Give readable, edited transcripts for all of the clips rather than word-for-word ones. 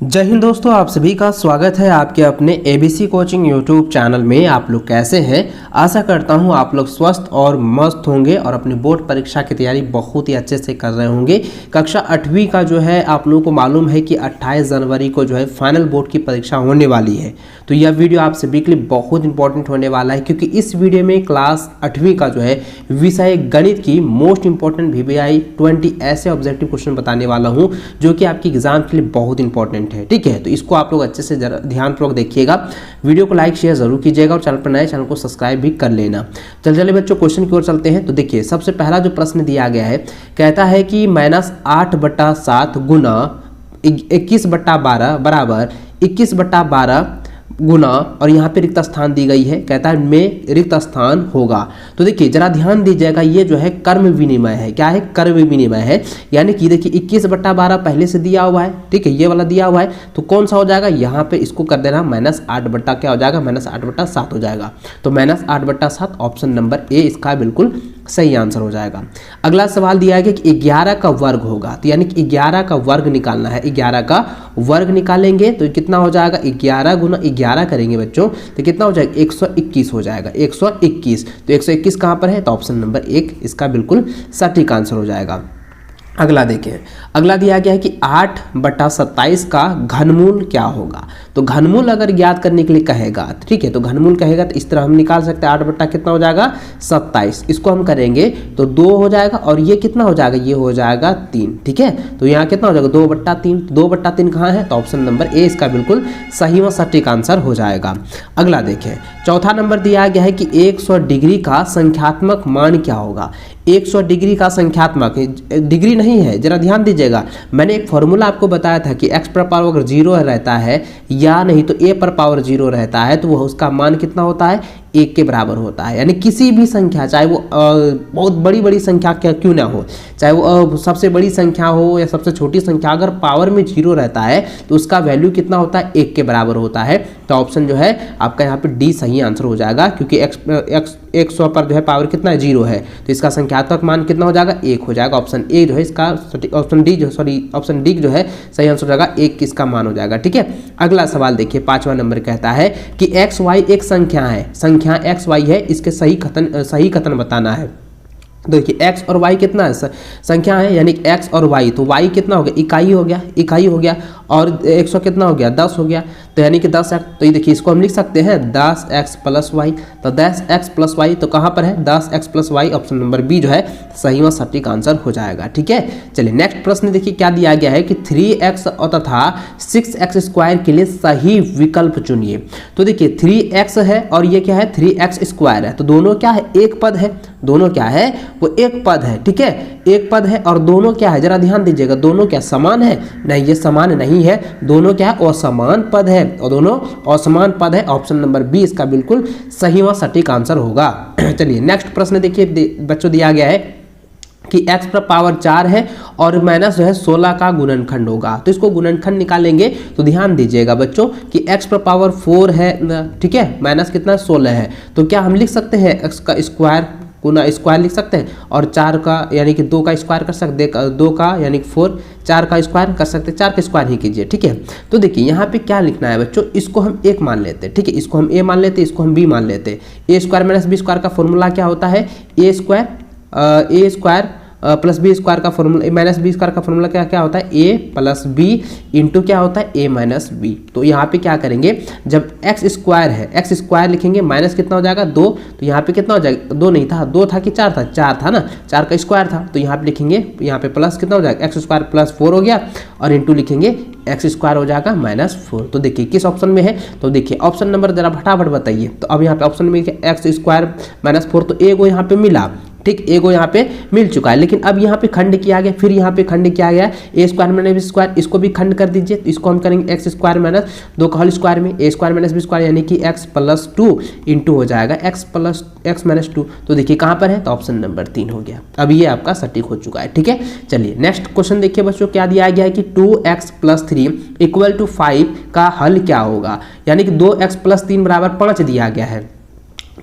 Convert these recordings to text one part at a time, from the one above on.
जय हिंद दोस्तों, आप सभी का स्वागत है आपके अपने एबीसी कोचिंग यूट्यूब चैनल में। आप लोग कैसे हैं? आशा करता हूं आप लोग स्वस्थ और मस्त होंगे और अपनी बोर्ड परीक्षा की तैयारी बहुत ही अच्छे से कर रहे होंगे। कक्षा 8वीं का जो है आप लोगों को मालूम है कि 28 जनवरी को जो है फाइनल बोर्ड की परीक्षा होने वाली है। तो यह वीडियो आप सभी के लिए बहुत इंपॉर्टेंट होने वाला है, क्योंकि इस वीडियो में क्लास 8वीं का जो है विषय गणित की मोस्ट इंपॉर्टेंट VBI 20 ऐसे ऑब्जेक्टिव क्वेश्चन बताने वाला हूँ जो कि आपकी एग्जाम के लिए बहुत इंपॉर्टेंट है। ठीक है, तो इसको आप लोग अच्छे से ध्यानपूर्वक देखिएगा। वीडियो को लाइक शेयर जरूर कीजिएगा और चैनल पर नए चैनल को सब्सक्राइब भी कर लेना। चलिए बच्चों, क्वेश्चन की ओर चलते हैं। तो देखिए, सबसे पहला जो प्रश्न दिया गया है, कहता है कि -8/7 गुना 21/12 बराबर 21/12 गुना, और यहाँ पे रिक्त स्थान दी गई है, कहता है में रिक्त स्थान होगा। तो देखिए जरा ध्यान दीजिएगा, ये जो है कर्म विनिमय है। क्या है? कर्म विनिमय है। यानी कि देखिए 21/12 पहले से दिया हुआ है, ठीक है, ये वाला दिया हुआ है, तो कौन सा हो जाएगा? यहाँ पे इसको कर देना -8 क्या हो जाएगा? -8/7 हो जाएगा। तो -8/7 ऑप्शन नंबर ए इसका बिल्कुल सही आंसर हो जाएगा। अगला सवाल दिया है कि 11 का वर्ग होगा, तो यानी कि 11 का वर्ग निकालना है। 11 का वर्ग निकालेंगे तो कितना हो जाएगा? 11 गुना 11 करेंगे बच्चों तो कितना हो जाएगा? 121 हो जाएगा। 121, तो 121 कहाँ पर है? तो ऑप्शन नंबर 1 इसका बिल्कुल सटीक आंसर हो जाएगा। अगला देखें, अगला दिया गया है कि 8/27 का घनमूल क्या होगा। तो घनमूल अगर ज्ञात करने के लिए कहेगा, ठीक है, तो घनमूल कहेगा तो इस तरह हम निकाल सकते हैं। 8 कितना हो जाएगा? 27। इसको हम करेंगे तो 2 हो जाएगा, और ये कितना हो जाएगा? ये हो जाएगा 3। ठीक है, तो यहाँ कितना हो जाएगा? 2/3। 2/3 कहाँ है? तो ऑप्शन नंबर ए इसका बिल्कुल सही व सटीक आंसर हो जाएगा। अगला देखें, चौथा नंबर दिया गया है कि 100 डिग्री का संख्यात्मक मान क्या होगा। 100 डिग्री का संख्यात्मक, डिग्री नहीं है, जरा ध्यान दीजिएगा। मैंने एक फॉर्मूला आपको बताया था कि x पर पावर अगर 0 रहता है या नहीं तो a पर पावर 0 रहता है तो वह उसका मान कितना होता है? 1 के बराबर होता है। यानी किसी भी संख्या, चाहे वो बहुत बड़ी बड़ी संख्या क्यों ना हो, चाहे वो सबसे बड़ी संख्या हो या सबसे छोटी संख्या, अगर पावर में 0 रहता है तो उसका वैल्यू कितना होता है? 1 के बराबर होता है। तो ऑप्शन जो है आपका यहाँ पे डी सही आंसर हो जाएगा, क्योंकि 100 पर जो है पावर कितना है? 0 है, तो इसका संख्यात्मक मान कितना हो जाएगा? 1 हो जाएगा। ऑप्शन ए जो है इसका, ऑप्शन डी जो है सही आंसर हो जाएगा। 1 किसका मान हो जाएगा। ठीक है, अगला सवाल देखिए, 5वां नंबर कहता है कि XY एक संख्या है, संख्या XY है, इसके सही कथन बताना है। देखिए x और y कितना है? संख्या है, यानी x और y, तो y कितना हो गया? इकाई हो गया, और 100 कितना हो गया? 10 हो गया, तो यानी कि 10x। तो ये देखिए, इसको हम लिख सकते हैं 10x + y। तो 10x + y तो कहाँ पर है? 10x + y, option number B जो है सही व सटीक आंसर हो जाएगा। ठीक है, चलिए नेक्स्ट प्रश्न देखिए क्या दिया गया है कि 3x तथा 6x² के लिए सही विकल्प चुनिए। तो देखिए 3x है और ये क्या है? 3x² है, तो दोनों क्या है? एक पद है। दोनों क्या है? वो एक पद है। ठीक है, एक पद है, और दोनों क्या है? जरा ध्यान दीजिएगा, दोनों क्या समान है? नहीं, ये समान नहीं है, दोनों क्या है? असमान पद है, और दोनों असमान पद है। ऑप्शन नंबर बी इसका बिल्कुल सही व सटीक आंसर होगा। चलिए नेक्स्ट प्रश्न देखिए बच्चों, दिया गया है कि x पर पावर 4 है और माइनस जो है 16 का गुणनखंड होगा। तो इसको गुणनखंड निकालेंगे तो ध्यान दीजिएगा बच्चों कि x पर पावर 4 है, ठीक है, माइनस कितना? 16 है, तो क्या हम लिख सकते हैं x का स्क्वायर गुना स्क्वायर लिख सकते हैं, और 4 का यानी कि 2 का स्क्वायर कर सकते हैं, 2 का यानी कि 4, 4 का स्क्वायर कर सकते हैं, 4 का स्क्वायर ही कीजिए। ठीक है, तो देखिए यहाँ पे क्या लिखना है बच्चों, इसको हम 1 मान लेते हैं, ठीक है, इसको हम a मान लेते हैं, इसको हम b मान लेते हैं। a² - b² का फॉर्मूला क्या होता है? a² प्लस b² का फॉर्मूला, -b² का फॉर्मूला क्या होता है? a + b इंटू क्या होता है? a - b। तो यहाँ पे क्या करेंगे, जब x² है, x² लिखेंगे, माइनस कितना हो जाएगा? 2, तो यहाँ पे कितना हो जाएगा? 2 नहीं था, 2 था कि 4 था? 4 था ना, 4 का स्क्वायर था, तो यहाँ पे लिखेंगे, यहाँ पे प्लस कितना हो जाएगा? x² + 4 हो गया, और इंटू लिखेंगे x² हो जाएगा -4। तो देखिए किस ऑप्शन में है? तो देखिए ऑप्शन नंबर जरा फटाफट बताइए। तो अब यहाँ पे ऑप्शन में x² - 4, तो a को यहाँ पे मिला, ठीक, a को यहाँ पे मिल चुका है, लेकिन अब यहाँ पे खंड किया गया, फिर यहाँ पे खंड किया गया a² - b², इसको भी खंड कर दीजिए। तो इसको हम करेंगे x² - 2 का होल स्क्वायर में a² - b² यानी कि x + 2 इंटू हो जाएगा x - 2। तो देखिए कहाँ पर है? तो ऑप्शन नंबर 3 हो गया। अब ये आपका सटीक हो चुका है। ठीक है, चलिए नेक्स्ट क्वेश्चन देखिए बच्चों, क्या दिया गया है कि 2x + 3 = 5 का हल क्या होगा। यानी कि 2x + 3 = 5 दिया गया है,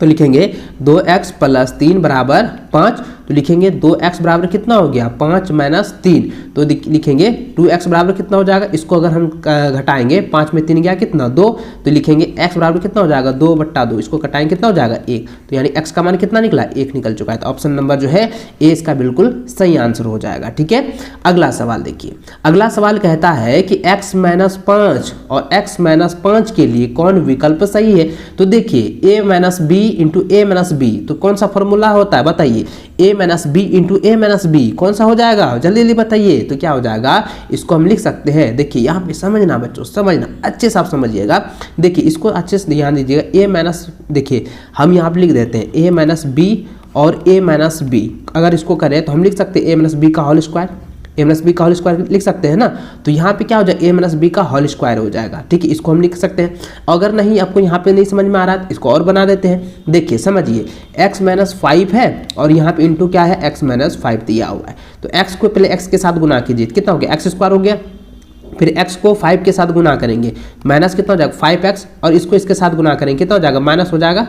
तो लिखेंगे 2x + 3 = 5, तो लिखेंगे 2x बराबर कितना हो गया 5 माइनस 3, तो लिखेंगे 2x बराबर कितना हो जाएगा, इसको अगर हम घटाएंगे 5 में 3 गया कितना 2, तो लिखेंगे x बराबर कितना हो जाएगा 2/2, इसको घटाएंगे कितना हो जाएगा 1, तो यानी x का मान कितना निकला 1 निकल चुका है। तो ऑप्शन नंबर जो है ए इसका बिल्कुल सही आंसर हो जाएगा। ठीक है, अगला सवाल देखिए, अगला सवाल कहता है कि x माइनस 5 और x माइनस 5 के लिए कौन विकल्प सही है। तो देखिए a minus b into a minus b, तो कौन सा फॉर्मूला होता है बताइए, a minus b into a minus b कौन सा हो जाएगा, जल्दी जल्दी बताइए। तो क्या हो जाएगा, इसको हम लिख सकते हैं, देखिए यहाँ पे समझना बच्चों, समझना अच्छे से आप समझिएगा, देखिए इसको अच्छे से ध्यान दीजिएगा। a माइनस, देखिए हम यहाँ पे लिख देते हैं a माइनस बी और a माइनस बी, अगर इसको करें तो हम लिख सकते हैं a माइनस बी का whole square, a minus b का होल स्क्वायर लिख सकते हैं ना। तो यहाँ पे क्या हो जाएगा a माइनस बी का होल स्क्वायर हो जाएगा। ठीक है, इसको हम लिख सकते हैं। अगर नहीं आपको यहाँ पे नहीं समझ में आ रहा है इसको और बना देते हैं। देखिए समझिए x माइनस 5 है और यहाँ पे इंटू क्या है x माइनस 5 दिया हुआ है, तो x को पहले x के साथ गुना कीजिए, कितना हो गया x स्क्वायर हो गया, फिर x को 5 के साथ गुना करेंगे, माइनस कितना हो जाएगा 5x, और इसको इसके साथ गुना करेंगे कितना हो जाएगा माइनस हो जाएगा,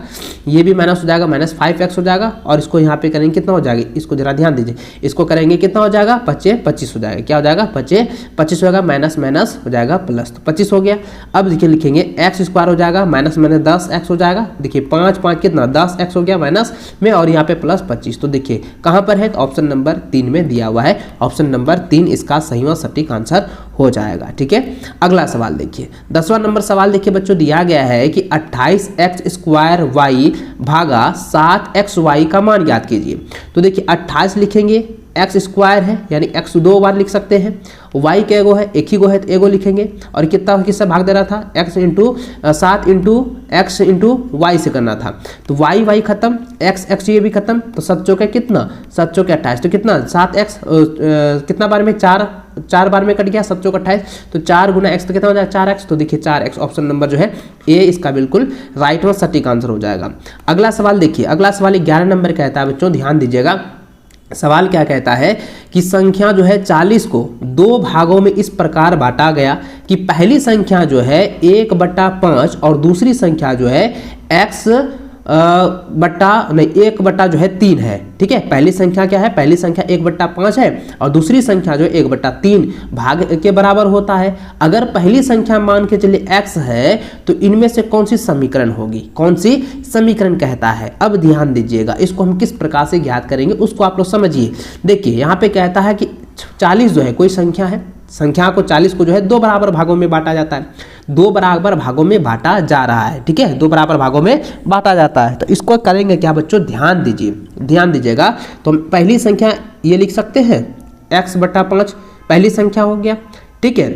ये भी माइनस हो जाएगा, माइनस 5x हो जाएगा, और इसको यहाँ पे करेंगे कितना हो जाएगा, इसको जरा ध्यान दीजिए, इसको करेंगे कितना हो जाएगा 25 हो जाएगा, क्या हो जाएगा 25 होगा, माइनस माइनस हो जाएगा प्लस, तो 25 हो गया। अब देखिए लिखेंगे x स्क्वायर हो जाएगा, माइनस माइनस 10x हो जाएगा, देखिए 5 कितना 10x हो गया माइनस में, और यहाँ पे प्लस 25, तो देखिए कहाँ पर है, तो ऑप्शन नंबर 3 में दिया हुआ है, ऑप्शन नंबर 3 इसका सही और सटीक आंसर हो जाएगा। ठीक है, अगला सवाल देखिए, 10वां नंबर सवाल देखिए बच्चों, दिया गया है कि 28x स्क्वायर वाई भागा 7xy का मान ज्ञात कीजिए। तो देखिए 28 लिखेंगे, x स्क्वायर है यानी x 2 बार लिख सकते हैं, y के एगो है, एक ही गो है तो एगो लिखेंगे, और कितना किससे भाग दे रहा था x into 7 into x into y से करना था, तो y खत्म, x ये भी खत्म, तो 7 चौके कितना 7 चौके 28, तो कितना 7x कितना बार में 4 बार में कट गया, 7 चौके 28, तो 4 गुना x तो कितना हो जाएगा 4x, तो देखिए 4x ऑप्शन नंबर जो है ए इसका बिल्कुल राइट और सटीक आंसर हो जाएगा। अगला सवाल देखिए, अगला सवाल 11 नंबर कहता है बच्चों, ध्यान दीजिएगा। सवाल क्या कहता है कि संख्या जो है 40 को 2 भागों में इस प्रकार बांटा गया कि पहली संख्या जो है 1/5 और दूसरी संख्या जो है x 1/3 है। ठीक है, पहली संख्या क्या है, पहली संख्या 1/5 है और दूसरी संख्या जो 1/3 भाग के बराबर होता है। अगर पहली संख्या मान के चलिए x है तो इनमें से कौन सी समीकरण होगी, कौन सी समीकरण कहता है। अब ध्यान दीजिएगा, इसको हम किस प्रकार से ज्ञात करेंगे उसको आप लोग समझिए। देखिए यहाँ पे कहता है कि 40 जो है कोई संख्या है, संख्या को 40 को जो है 2 बराबर भागों में बांटा जाता है, 2 बराबर भागों में बांटा जा रहा है। ठीक है, 2 बराबर भागों में बांटा जाता है, तो इसको करेंगे क्या बच्चों, ध्यान दीजिए, ध्यान दीजिएगा। तो हम पहली संख्या ये लिख सकते हैं x/5 पहली संख्या हो गया। ठीक है,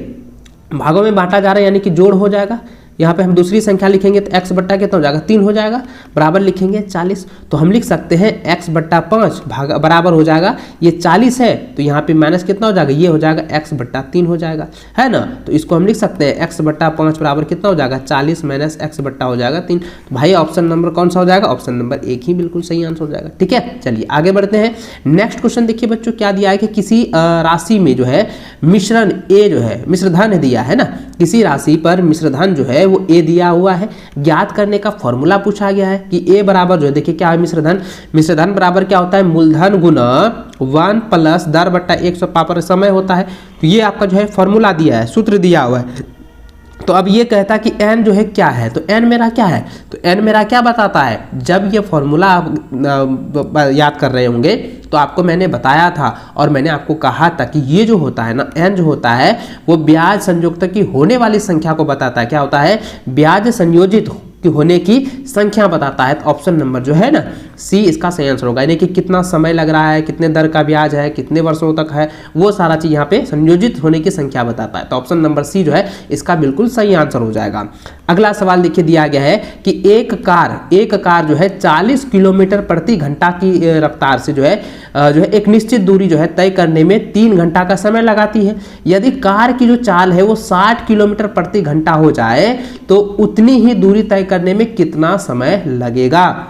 भागों में बांटा जा रहा है यानी कि जोड़ हो जाएगा। यहाँ पे हम दूसरी संख्या लिखेंगे तो x बट्टा कितना हो जाएगा 3 हो जाएगा, बराबर लिखेंगे 40। तो हम लिख सकते हैं x/5 भाग बराबर हो जाएगा, ये 40 है तो यहाँ पे माइनस कितना हो जाएगा, ये हो जाएगा x/3 हो जाएगा, है ना। तो इसको हम लिख सकते हैं x/5 बराबर कितना हो जाएगा 40 माइनस x/3 हो जाएगा 3। तो भाई ऑप्शन नंबर कौन सा हो जाएगा, ऑप्शन नंबर 1 ही बिल्कुल सही आंसर हो जाएगा। ठीक है, चलिए आगे बढ़ते हैं। नेक्स्ट क्वेश्चन देखिए बच्चों, क्या दिया है कि किसी राशि में जो है मिश्रण a जो है मिश्रधन दिया है ना, किसी राशि पर मिश्रधन जो है वो a दिया हुआ है। ज्ञात करने का फॉर्मूला पूछा गया है कि a बराबर जो है, देखिए क्या है मिश्रधन, मिश्रधन बराबर क्या होता है मूलधन गुना 1 प्लस दर बट्टा 100 पावर समय होता है। तो ये आपका जो है फॉर्मूला दिया है, सूत्र दिया हुआ है। तो अब ये कहता है कि n जो है क्या है, तो n मेरा क्या है, तो n मेरा क्या बताता है। जब ये फॉर्मूला आप याद कर रहे होंगे तो आपको मैंने बताया था और मैंने आपको कहा था कि ये जो होता है ना n जो होता है वो ब्याज संयोजकता की होने वाली संख्या को बताता है। क्या होता है, ब्याज संयोजित होने की संख्या बताता है। तो ऑप्शन नंबर जो है ना सी इसका सही आंसर होगा, यानी कि कितना समय लग रहा है, कितने दर का ब्याज है, कितने वर्षों तक है, वो सारा चीज यहाँ पे संयोजित होने की संख्या बताता है। तो ऑप्शन नंबर सी जो है इसका बिल्कुल सही आंसर हो जाएगा। अगला सवाल देखिए, दिया गया है कि एक कार जो है 40 किलोमीटर प्रति घंटा की रफ्तार से जो है एक निश्चित दूरी जो है तय करने में 3 घंटा का समय लगाती है। यदि कार की जो चाल है वो 60 किलोमीटर प्रति घंटा हो जाए तो उतनी ही दूरी तय करने में कितना समय लगेगा।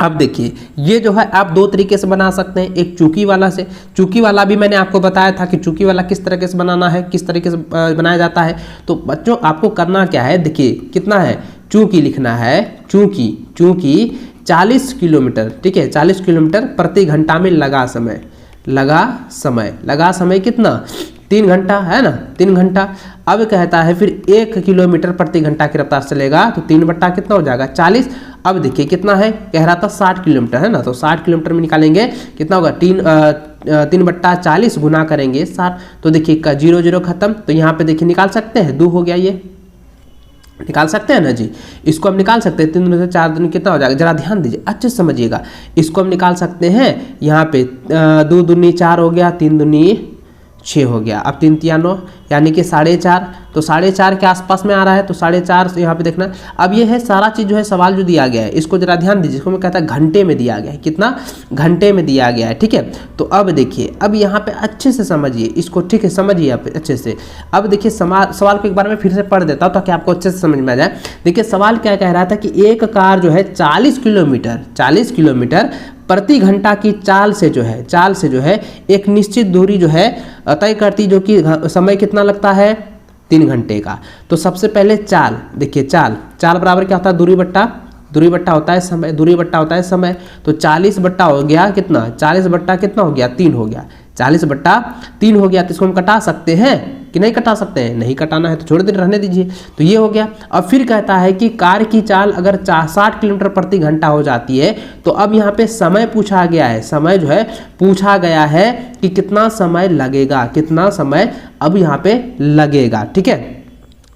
अब देखिए ये जो है आप 2 तरीके से बना सकते हैं, एक चूकी वाला से। चूकी वाला भी मैंने आपको बताया था कि चूकी वाला किस तरीके से बनाना है, किस तरीके से बनाया जाता है। तो बच्चों आपको करना क्या है, देखिए कितना है, चूकी लिखना है, चूकी 40 किलोमीटर, ठीक है, 40 किलोमीटर प्रति घंटा में लगा समय, लगा समय कितना, 3 घंटा है ना, 3 घंटा। अब कहता है फिर 1 किलोमीटर प्रति घंटा की रफ्तार से चलेगा तो 3 बट्टा कितना हो जाएगा, 40। अब देखिए कितना है, कह रहा था 60 किलोमीटर है ना, तो 60 किलोमीटर में निकालेंगे कितना होगा, 3 बट्टा 40 गुना करेंगे 60, तो देखिए 0 0 खत्म। तो यहाँ पे देखिए निकाल सकते हैं, 2 हो गया, ये निकाल सकते हैं ना जी, इसको हम निकाल सकते हैं। 3 दूनी से 4 दूनी कितना हो जाएगा, जरा ध्यान दीजिए, अच्छे से समझिएगा, इसको हम निकाल सकते हैं। यहाँ पे 2 दूनी 4 हो गया, 3 दूनी 6 हो गया, अब 3 तिया 9 यानी कि 4.5, तो 4.5 के आसपास में आ रहा है, तो 4.5 यहाँ पे देखना। अब ये है सारा चीज़ जो है सवाल जो दिया गया है, इसको जरा ध्यान दीजिए, इसको मैं कहता है घंटे में दिया गया है, कितना घंटे में दिया गया है, ठीक है। तो अब देखिए, अब यहाँ पे अच्छे से समझिए इसको, ठीक है, समझिए आप अच्छे से। अब देखिए सवाल को एक बार मैं फिर से पढ़ देता हूँ ताकि आपको अच्छे से समझ में आ जाए। देखिए सवाल क्या कह रहा था कि एक कार जो है 40 किलोमीटर प्रति घंटा की चाल से जो है एक निश्चित दूरी जो है तय करती, जो कि समय कितना लगता है, 3 घंटे का। तो सबसे पहले चाल देखिए, चाल बराबर क्या होता है, दूरी बट्टा होता है समय, दूरी बट्टा होता है समय। तो 40 बट्टा हो गया कितना, 40 बट्टा कितना हो गया, 3 हो गया, 40 बट्टा 3 हो गया। तो इसको हम कटा सकते हैं कि नहीं कटा सकते हैं, नहीं कटाना है तो छोड़ दे, रहने दीजिए। तो ये हो गया। अब फिर कहता है कि कार की चाल अगर 60 किलोमीटर प्रति घंटा हो जाती है, तो अब यहाँ पे समय पूछा गया है, समय जो है पूछा गया है कि कितना समय लगेगा, कितना समय अब यहाँ पे लगेगा, ठीक है।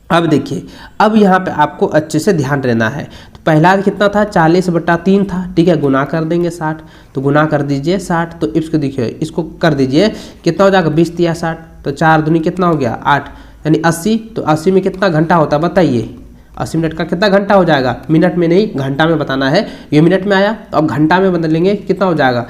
अब देखिए, अब यहाँ पे आपको अच्छे से ध्यान देना है। तो पहला कितना था, 40 बट्टा 3 था, ठीक है, गुना कर देंगे 60, तो गुना कर दीजिए 60। तो इसको देखिए, इसको कर दीजिए कितना हो जाएगा, 20 तिया 60, तो 4 दूनी कितना हो गया 8, यानी 80। तो 80 में कितना घंटा होता है बताइए, 80 मिनट का कितना घंटा हो जाएगा, मिनट में नहीं घंटा में बताना है, ये मिनट में आया तो अब घंटा में बदलेंगे, कितना हो जाएगा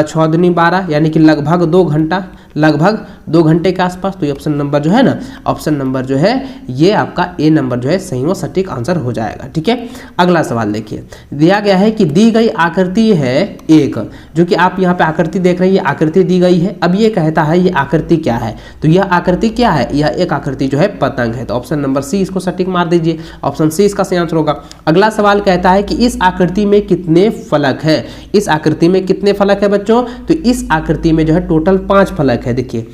6 दूनी 12, यानी कि लगभग 2 घंटा, लगभग 2 घंटे के आसपास। तो ये ऑप्शन नंबर जो है ना, ऑप्शन नंबर जो है ये आपका ए नंबर जो है सही व सटीक आंसर हो जाएगा, ठीक है। अगला सवाल देखिए, दिया गया है कि दी गई आकृति है एक, जो कि आप यहाँ पे आकृति देख रहे हैं, ये आकृति दी गई है। अब ये कहता है ये आकृति क्या है, तो यह आकृति क्या है, यह एक आकृति जो है पतंग है। तो ऑप्शन नंबर सी इसको सटीक मार दीजिए, ऑप्शन सी इसका सही आंसर होगा। अगला सवाल कहता है कि इस आकृति में कितने फलक है, इस आकृति में कितने फलक है बच्चों, तो इस आकृति में जो है टोटल 5 फलक है। देखिए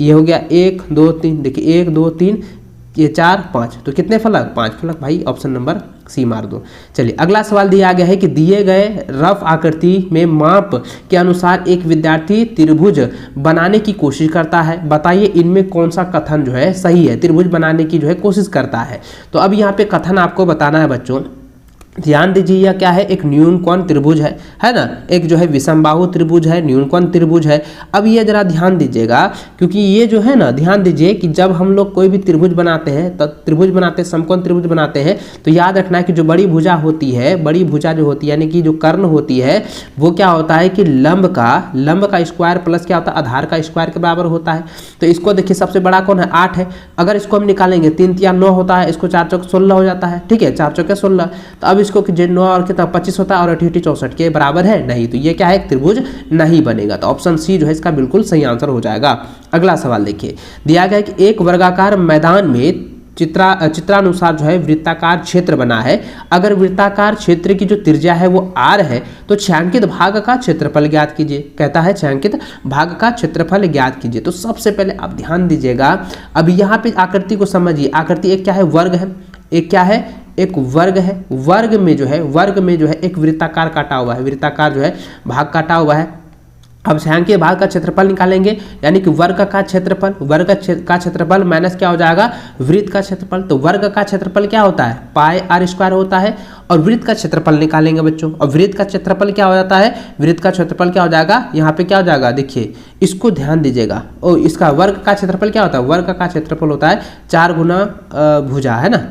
ये हो गया 1 2 3, देखिए 1 2 3, ये 4 5, तो कितने फलक, 5 फलक भाई, ऑप्शन नंबर सी मार दो। चलिए अगला सवाल दिया गया है कि दिए गए रफ आकृति में माप के अनुसार एक विद्यार्थी त्रिभुज बनाने की कोशिश करता है, बताइए इनमें कौन सा कथन जो है सही है, त्रिभुज बनाने की जो है कोशिश करता है। तो अब यहाँ पे कथन आपको बताना है बच्चों, ध्यान दीजिए, यह क्या है, एक न्यूनकोण त्रिभुज है ना, एक जो है विषमबाहु त्रिभुज है, न्यूनकोण त्रिभुज है। अब ये जरा ध्यान दीजिएगा, क्योंकि ये जो है ना, ध्यान दीजिए कि जब हम लोग कोई भी त्रिभुज बनाते हैं, तो त्रिभुज बनाते, समकोण त्रिभुज बनाते हैं, तो याद रखना है कि जो बड़ी भुजा होती है, बड़ी भुजा जो होती है, यानी कि जो कर्ण होती है, वो क्या होता है कि लंब का स्क्वायर प्लस क्या होता है, आधार का स्क्वायर के बराबर होता है। तो इसको देखिए, सबसे बड़ा कौन है, 8 है। अगर इसको हम निकालेंगे, 3 तिया 9 होता है, इसको 4 चौक 16 हो जाता है, ठीक है, 4 चौके 16। तो अब इसको 9 और कितना 25 होता है, और 8 64 के बराबर है नहीं, तो ये क्या है, एक त्रिभुज नहीं बनेगा। तो ऑप्शन सी जो है इसका बिल्कुल सही आंसर हो जाएगा। अगला सवाल देखिए, दिया गया है कि एक वर्गाकार मैदान में चित्रानुसार जो है वृत्ताकार क्षेत्र बना है। अगर वृत्ताकार क्षेत्र की जो त्रिज्या है वो r है, तो छायांकित भाग का क्षेत्रफल ज्ञात कीजिए। कहता है छायांकित भाग का क्षेत्रफल ज्ञात कीजिए। तो सबसे पहले आप ध्यान दीजिएगा, अब यहाँ पे आकृति को समझिए। आकृति एक क्या है, वर्ग है, एक क्या है, एक वर्ग है। वर्ग में जो है एक वृत्ताकार काटा हुआ है, वृत्ताकार जो है भाग काटा हुआ है। अब छायांकित भाग का क्षेत्रफल निकालेंगे, यानी कि वर्ग का क्षेत्रफल, का क्षेत्रफल माइनस क्या हो जाएगा, वृत्त का क्षेत्रफल। तो वर्ग का क्षेत्रफल क्या होता है, पाई r स्क्वायर होता है, और वृत्त का क्षेत्रफल निकालेंगे बच्चों। और वृत्त का क्षेत्रफल क्या हो जाता है, वृत्त का क्षेत्रफल क्या हो जाएगा, यहाँ पे क्या हो जाएगा, देखिए इसको ध्यान दीजिएगा। और इसका वर्ग का क्षेत्रफल क्या होता है, वर्ग का क्षेत्रफल होता है 4 गुना भुजा, है ना,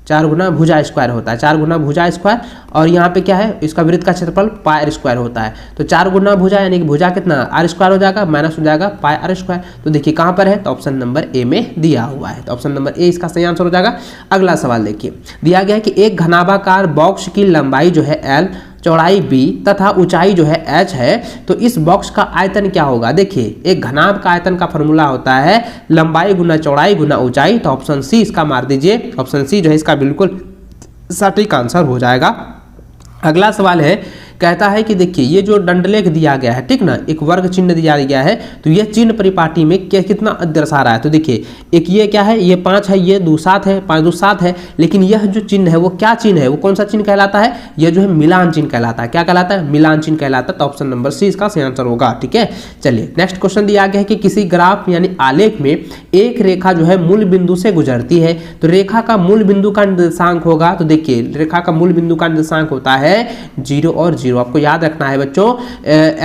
4 गुना भुजा स्क्वायर होता है, 4 गुना भुजा स्क्वायर। और यहाँ पे क्या है, इसका वृत्त का क्षेत्रफल पाई r स्क्वायर होता है। तो 4 गुना भुजा यानी कि भुजा कितना r स्क्वायर हो जाएगा, माइनस हो जाएगा पाई r स्क्वायर। तो देखिए कहाँ पर है, तो ऑप्शन नंबर ए में दिया हुआ है। तो ऑप्शन नंबर ए इसका सही आंसर हो जाएगा। अगला सवाल देखिए, दिया गया है कि एक घनाभाकार बॉक्स की लंबाई जो है l, चौड़ाई b तथा ऊंचाई जो है h है, तो इस बॉक्स का आयतन क्या होगा। देखिए एक घनाभ का आयतन का फॉर्मूला होता है लंबाई गुना चौड़ाई गुना ऊंचाई। तो ऑप्शन सी इसका मार दीजिए, ऑप्शन सी जो है इसका बिल्कुल सटीक आंसर हो जाएगा। अगला सवाल है, कहता है कि देखिए ये जो दंडलेख दिया गया है, ठीक ना, एक वर्ग चिन्ह दिया गया है, तो यह चिन्ह परिपाटी में क्या कितना दर्शा रहा है। तो देखिए एक ये क्या है, ये 5 है, ये 2 7 है, 5 2 7 है, लेकिन यह जो चिन्ह है वो क्या चिन्ह है, वो कौन सा चिन्ह कहलाता है, यह जो है मिलान चिन्ह कहलाता है। क्या कहलाता है, मिलान चिन्ह कहलाता है। तो ऑप्शन नंबर सी इसका सही आंसर होगा। ठीक है, चलिए नेक्स्ट क्वेश्चन दिया गया है कि किसी ग्राफ यानी आलेख में एक रेखा जो है मूल बिंदु से गुजरती है, तो रेखा का मूल बिंदु का निर्देशांक होगा। तो देखिए रेखा का मूल बिंदु का निर्देशांक होता है 0 और 0। आपको याद रखना है बच्चों,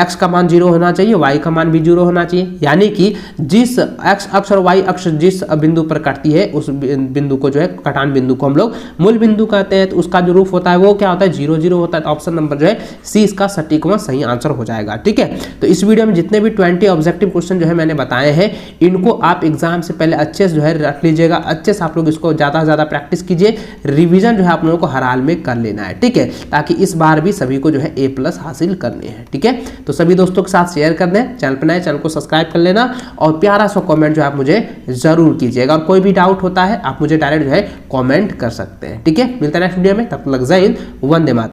x का मान 0 होना चाहिए, y का मान भी 0 होना चाहिए, यानी कि जिस x अक्ष और y अक्ष जिस बिंदु पर कटती है उस बिंदु को जो है, कटान बिंदु को हम लोग मूल बिंदु कहते हैं। तो उसका जो रूप होता है वो क्या होता है, 0 0 होता है। तो ऑप्शन नंबर जो है सी इसका सटीक व सही आंसर हो जाएगा। ठीक है, तो इस वीडियो में जितने भी 20 ऑब्जेक्टिव क्वेश्चन जो है मैंने बताए हैं, इनको आप एग्जाम से पहले अच्छे से जो है रख लीजिएगा, अच्छे से आप लोग इसको ज्यादा से ज्यादा प्रैक्टिस कीजिए, रिवीजन जो है आप लोगों को हर हाल में कर लेना है। ठीक है, ताकि इस बार भी सभी को जो है A+ हासिल करने हैं। ठीक है, तो सभी दोस्तों के साथ शेयर कर दें, चैनल पर नए चैनल को सब्सक्राइब कर लेना, और प्यारा सा कमेंट जो है आप मुझे जरूर कीजिएगा, और कोई भी डाउट होता है आप मुझे डायरेक्ट जो है कमेंट कर सकते हैं। ठीक है, मिलते हैं नेक्स्ट वीडियो में, तब तक जय हिंद, वंदे मातरम।